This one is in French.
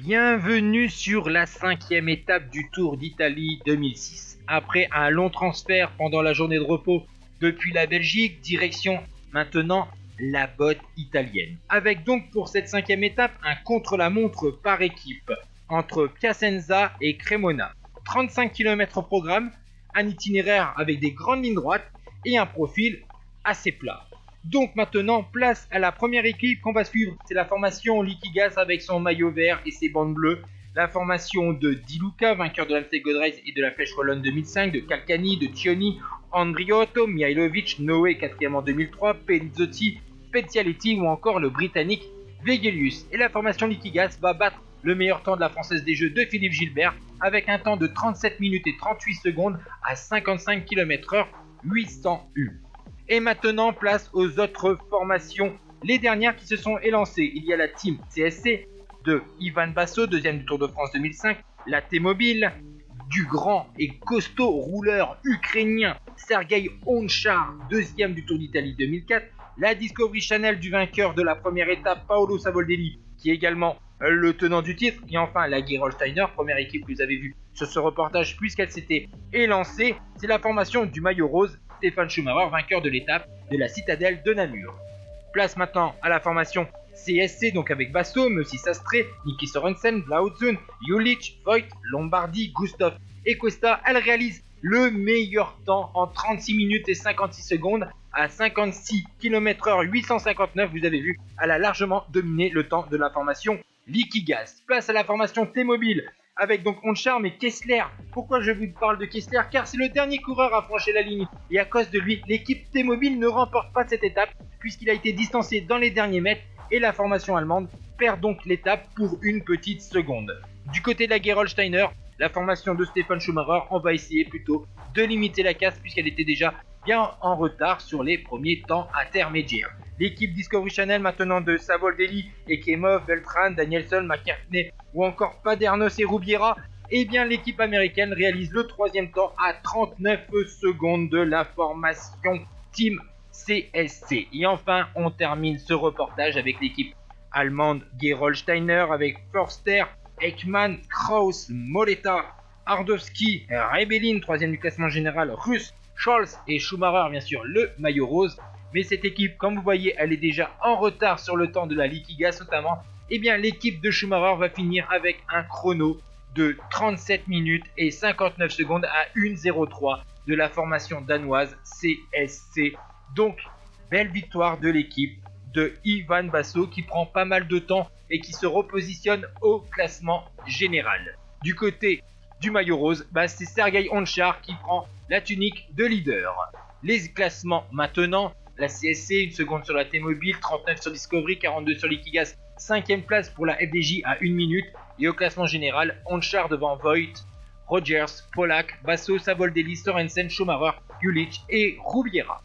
Bienvenue sur la 5e étape du Tour d'Italie 2006. Après un long transfert pendant la journée de repos depuis la Belgique, direction maintenant la botte italienne. Avec donc pour cette 5e étape un contre-la-montre par équipe entre Piacenza et Cremona. 35 km au programme, un itinéraire avec des grandes lignes droites et un profil assez plat. Donc maintenant, place à la première équipe qu'on va suivre. C'est la formation Liquigas avec son maillot vert et ses bandes bleues. La formation de Di Luca, vainqueur de l'Amstel Gold Race et de la Flèche Wallonne 2005, de Calcani, de Cioni, Andriotto, Mihailovic, Noé 4e en 2003, Pezzotti, Specialetti ou encore le Britannique Vegelius. Et la formation Liquigas va battre le meilleur temps de la Française des Jeux de Philippe Gilbert avec un temps de 37 minutes et 38 secondes à 55 km/h, 800 U. Et maintenant, place aux autres formations, les dernières qui se sont élancées. Il y a la team CSC de Ivan Basso, 2e du Tour de France 2005, la T-Mobile du grand et costaud rouleur ukrainien Sergei Onchar, 2e du Tour d'Italie 2004, la Discovery Channel du vainqueur de la première étape Paolo Savoldelli, qui est également le tenant du titre, et enfin la Gerolsteiner, première équipe que vous avez vue sur ce reportage puisqu'elle s'était élancée. C'est la formation du maillot rose, Stefan Schumacher, vainqueur de l'étape de la citadelle de Namur. Place maintenant à la formation CSC, donc avec Basso, mais aussi Sastre, Niki Sorensen, Blautzun, Jülich, Voigt, Lombardi, Gustav et Cuesta. Elle réalise le meilleur temps en 36 minutes et 56 secondes à 56 km/h 859. Vous avez vu, elle a largement dominé le temps de la formation Liquigas. Place à la formation T-Mobile avec donc Onchar, mais Kessler. Pourquoi je vous parle de Kessler? Car c'est le dernier coureur à franchir la ligne et à cause de lui, l'équipe T-Mobile ne remporte pas cette étape puisqu'il a été distancé dans les derniers mètres et la formation allemande perd donc l'étape pour une petite seconde. Du côté de la Gerolsteiner, la formation de Stefan Schumacher, on va essayer plutôt de limiter la casse puisqu'elle était déjà bien en retard sur les premiers temps intermédiaires. L'équipe Discovery Channel maintenant de Savoldelli, Ekemov, Beltran, Danielson, McCartney ou encore Padernos et Rubiera, eh bien l'équipe américaine réalise le 3e temps à 39 secondes de la formation Team CSC. Et enfin, on termine ce reportage avec l'équipe allemande Gerolsteiner avec Förster, Ekman, Kraus, Moleta, Ardowski, Rebellin, 3e du classement général, Russ, Scholz et Schumacher, bien sûr le maillot rose. Mais cette équipe, comme vous voyez, elle est déjà en retard sur le temps de la Liquigas notamment. Eh bien l'équipe de Schumacher va finir avec un chrono de 37 minutes et 59 secondes à 1:03 de la formation danoise CSC. Donc, belle victoire de l'équipe de Ivan Basso qui prend pas mal de temps et qui se repositionne au classement général. Du côté du maillot rose, c'est Sergei Onchar qui prend la tunique de leader. Les classements maintenant, la CSC, une seconde sur la T-Mobile, 39 sur Discovery, 42 sur Liquigas, 5e place pour la FDJ à 1 minute. Et au classement général, Onchar devant Voigt, Rogers, Polak, Basso, Savoldelli, Sorensen, Schumacher, Jülich et Rubiera.